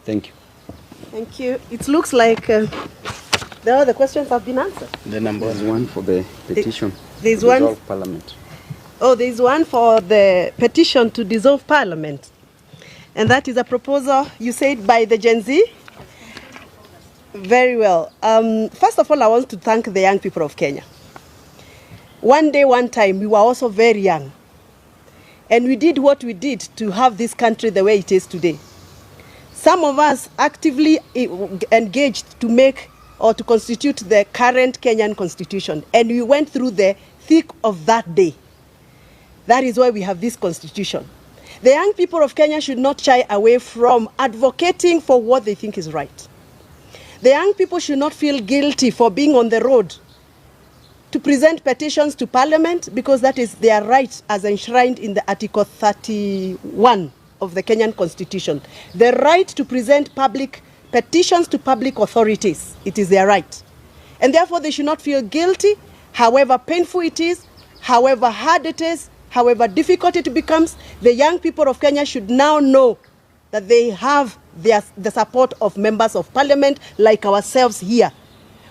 Thank you. Thank you. It looks like all the questions have been answered. The number is one for the petition. There's to one. Dissolve Parliament. Oh, there's one for the petition to dissolve Parliament. And that is a proposal, you said, by the Gen Z? Very well. First of all, I want to thank the young people of Kenya. One day, one time, we were also very young. And we did what we did to have this country the way it is today. Some of us actively engaged to make or to constitute the current Kenyan constitution. And we went through the thick of that day. That is why we have this constitution. The young people of Kenya should not shy away from advocating for what they think is right. The young people should not feel guilty for being on the road to present petitions to Parliament, because that is their right as enshrined in the Article 31 of the Kenyan Constitution. The right to present public petitions to public authorities. It is their right. And therefore they should not feel guilty, however painful it is, however hard it is, however difficult it becomes. The young people of Kenya should now know that they have the support of members of Parliament like ourselves here.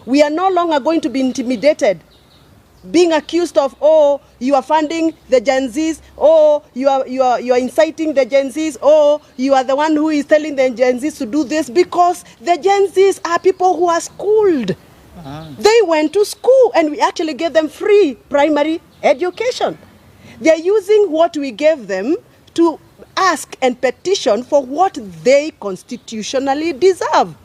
We are no longer going to be intimidated, being accused of, oh, you are funding the Gen Zs, oh, you are inciting the Gen Zs, oh, you are the one who is telling the Gen Zs to do this, because the Gen Zs are people who are schooled. They went to school and we actually gave them free primary education. They are using what we gave them to ask and petition for what they constitutionally deserve.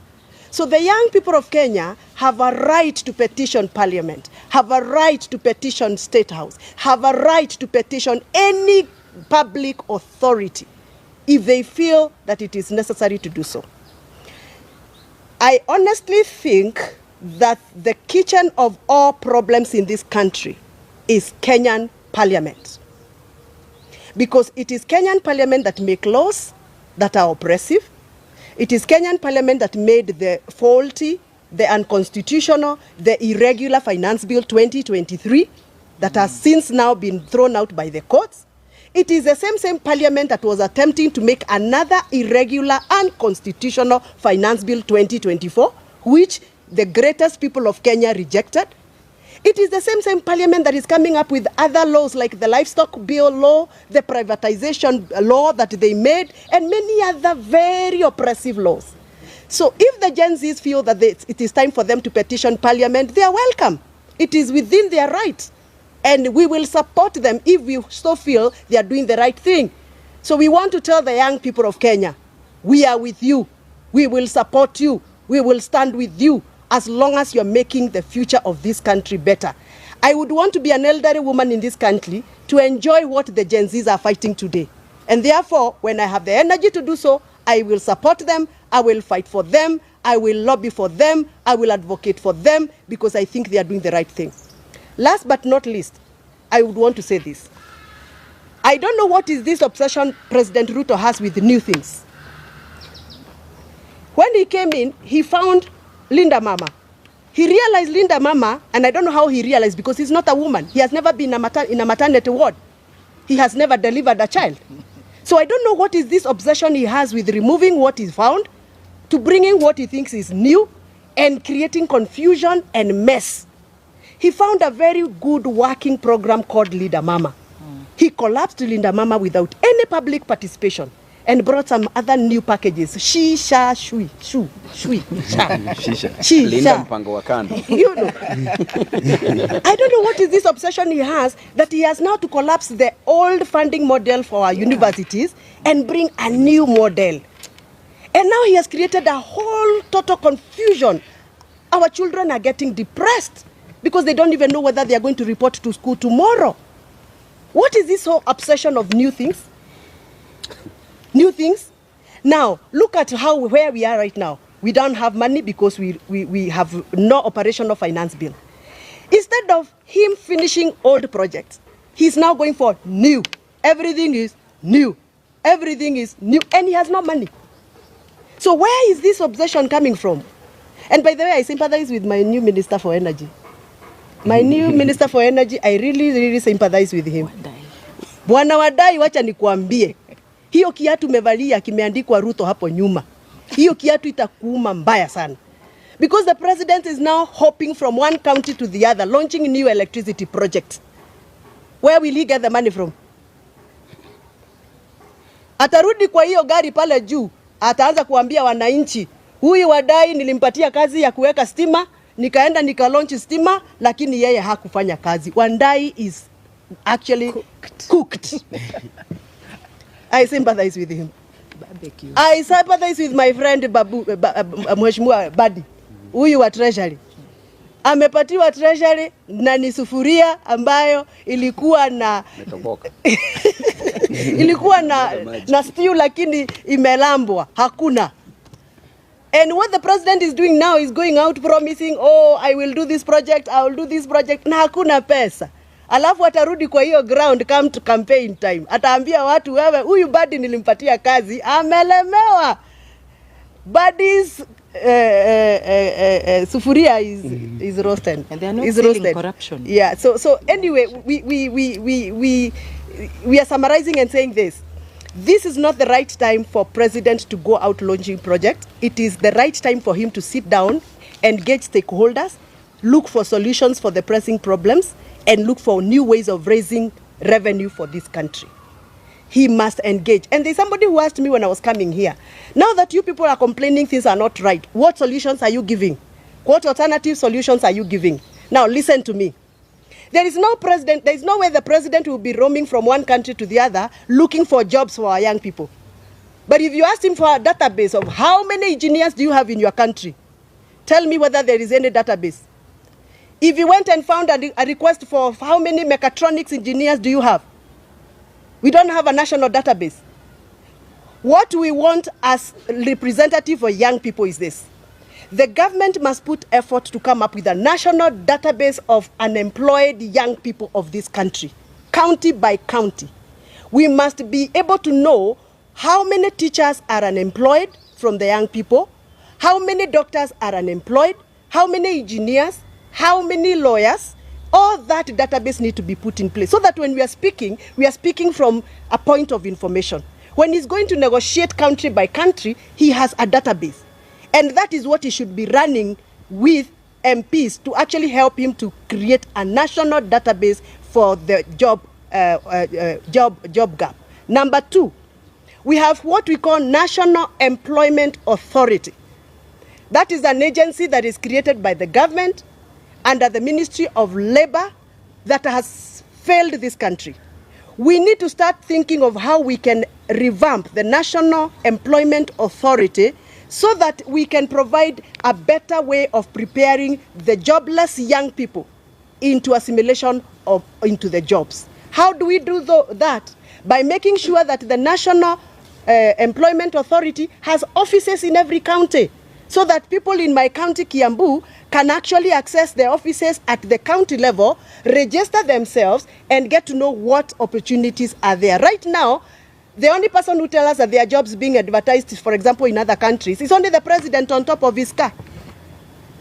So the young people of Kenya have a right to petition Parliament, have a right to petition State House, have a right to petition any public authority if they feel that it is necessary to do so. I honestly think that the kitchen of all problems in this country is Kenyan Parliament. Because it is Kenyan Parliament that make laws that are oppressive. It is Kenyan Parliament that made the faulty, the unconstitutional, the irregular Finance Bill 2023 that has since now been thrown out by the courts. It is the same Parliament that was attempting to make another irregular, unconstitutional Finance Bill 2024, which the greatest people of Kenya rejected. It is the same Parliament that is coming up with other laws like the livestock bill law, the privatization law that they made, and many other very oppressive laws. So if the Gen Zs feel that it is time for them to petition Parliament, they are welcome. It is within their right. And we will support them if we so feel they are doing the right thing. So we want to tell the young people of Kenya, we are with you. We will support you. We will stand with you, as long as you're making the future of this country better. I would want to be an elderly woman in this country to enjoy what the Gen Zs are fighting today. And therefore, when I have the energy to do so, I will support them, I will fight for them, I will lobby for them, I will advocate for them, because I think they are doing the right thing. Last but not least, I would want to say this. I don't know what is this obsession President Ruto has with new things. When he came in, he found Linda Mama. He realized Linda Mama, and I don't know how he realized, because he's not a woman. He has never been in a maternity ward. He has never delivered a child. So I don't know what is this obsession he has with removing what he found to bringing what he thinks is new and creating confusion and mess. He found a very good working program called Linda Mama. He collapsed Linda Mama without any public participation and brought some other new packages. Shisha, shui, shu, shui, sha. Shisha. Linda mpango wa kando. You know. I don't know what is this obsession he has, that he has now to collapse the old funding model for our universities and bring a new model. And now he has created a whole total confusion. Our children are getting depressed because they don't even know whether they are going to report to school tomorrow. What is this whole obsession of new things? New things. Now, look at where we are right now. We don't have money because we have no operational finance bill. Instead of him finishing old projects, he's now going for new. Everything is new. Everything is new. And he has no money. So where is this obsession coming from? And by the way, I sympathize with my new Minister for Energy. My new Minister for Energy, I really sympathize with him. Bwana Wadai, wacha nikuambie. Hiyo kiatu mevalia kimeandikwa Ruto hapo nyuma. hiyo kiatu itakuuma mbaya sana. Because the president is now hopping from one county to the other, launching new electricity projects. Where will he get the money from? Atarudi kwa hiyo gari pale juu, ataanza kuambia wananchi, huyu Wadai nilimpatia kazi ya kuweka stima, nikaenda nika-launch stima, lakini yeye hakufanya kazi. Wadai is actually cooked. I sympathize with him. Barbecue. I sympathize with my friend Mheshimiwa Badi. Huyu wa Treasury. Amepatiwa Treasury na ni sufuria ambayo ilikuwa na ilikuwa na stew lakini imelambwa, hakuna. And what the president is doing now is going out promising, oh, I will do this project, I will do this project, na hakuna pesa. Alafu atarudi kwa hiyo ground come to campaign time. Ataambia watu, wewe huyu Badi nilimpatia kazi, amelemewa. Badi's sufuria is roasted. And they are not stealing corruption. Yeah. So anyway, we are summarizing and saying this. This is not the right time for president to go out launching projects. It is the right time for him to sit down, engage stakeholders, look for solutions for the pressing problems, and look for new ways of raising revenue for this country. He must engage. And there's somebody who asked me when I was coming here, now that you people are complaining things are not right, what solutions are you giving? What alternative solutions are you giving? Now listen to me. There is no way the president will be roaming from one country to the other looking for jobs for our young people. But if you ask him for a database of how many engineers do you have in your country, tell me whether there is any database. If you went and found a request for how many mechatronics engineers do you have? We don't have a national database. What we want as representative for young people is this. The government must put effort to come up with a national database of unemployed young people of this country, county by county. We must be able to know how many teachers are unemployed from the young people, how many doctors are unemployed, how many engineers, how many lawyers. All that database need to be put in place so that when we are speaking from a point of information. When he's going to negotiate country by country, he has a database. And that is what he should be running with MPs to actually help him to create a national database for the job gap. Number 2, we have what we call National Employment Authority. That is an agency that is created by the government under the Ministry of Labor that has failed this country. We need to start thinking of how we can revamp the National Employment Authority so that we can provide a better way of preparing the jobless young people into assimilation into the jobs. How do we do that? By making sure that the National Employment Authority has offices in every county, so that people in my county, Kiambu, can actually access the offices at the county level, register themselves, and get to know what opportunities are there. Right now, the only person who tells us that there are jobs being advertised, for example, in other countries, is only the president on top of his car.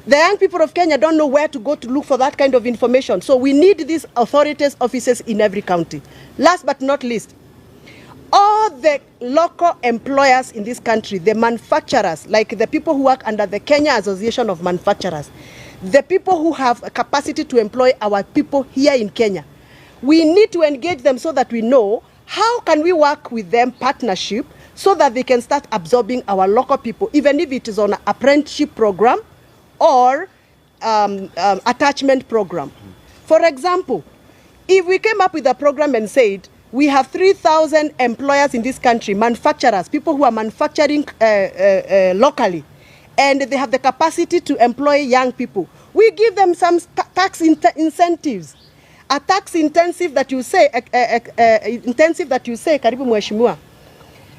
The young people of Kenya don't know where to go to look for that kind of information. So we need these authorities' offices in every county. Last but not least, all the local employers in this country, the manufacturers, like the people who work under the Kenya Association of Manufacturers, the people who have a capacity to employ our people here in Kenya, we need to engage them so that we know how can we work with them partnership so that they can start absorbing our local people, even if it is on an apprenticeship program or attachment program. For example, if we came up with a program and said, we have 3,000 employers in this country, manufacturers, people who are manufacturing locally, and they have the capacity to employ young people. We give them some tax incentives. A tax intensive that you say, Karibu Mheshimiwa,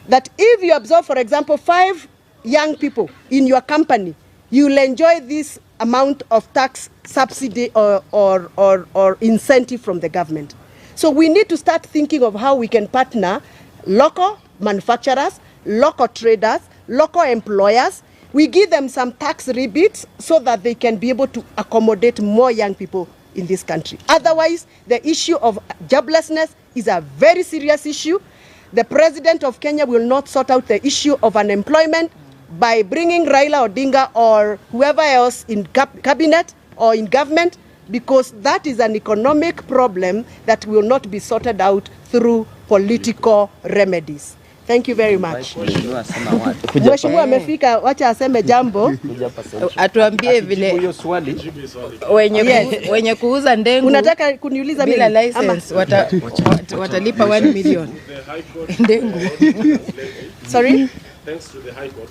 that if you absorb, for example, 5 young people in your company, you'll enjoy this amount of tax subsidy or incentive from the government. So we need to start thinking of how we can partner local manufacturers, local traders, local employers. We give them some tax rebates so that they can be able to accommodate more young people in this country. Otherwise, the issue of joblessness is a very serious issue. The president of Kenya will not sort out the issue of unemployment by bringing Raila Odinga or whoever else in cabinet or in government, because that is an economic problem that will not be sorted out through political remedies. Thank you very much. Mheshimiwa amefika, wacha aseme jambo. Atuambie vile wenye kuuza ndengu unataka kuniuliza mimi bila license watalipa 1 million ndengu. Sorry? Thanks to the High Court.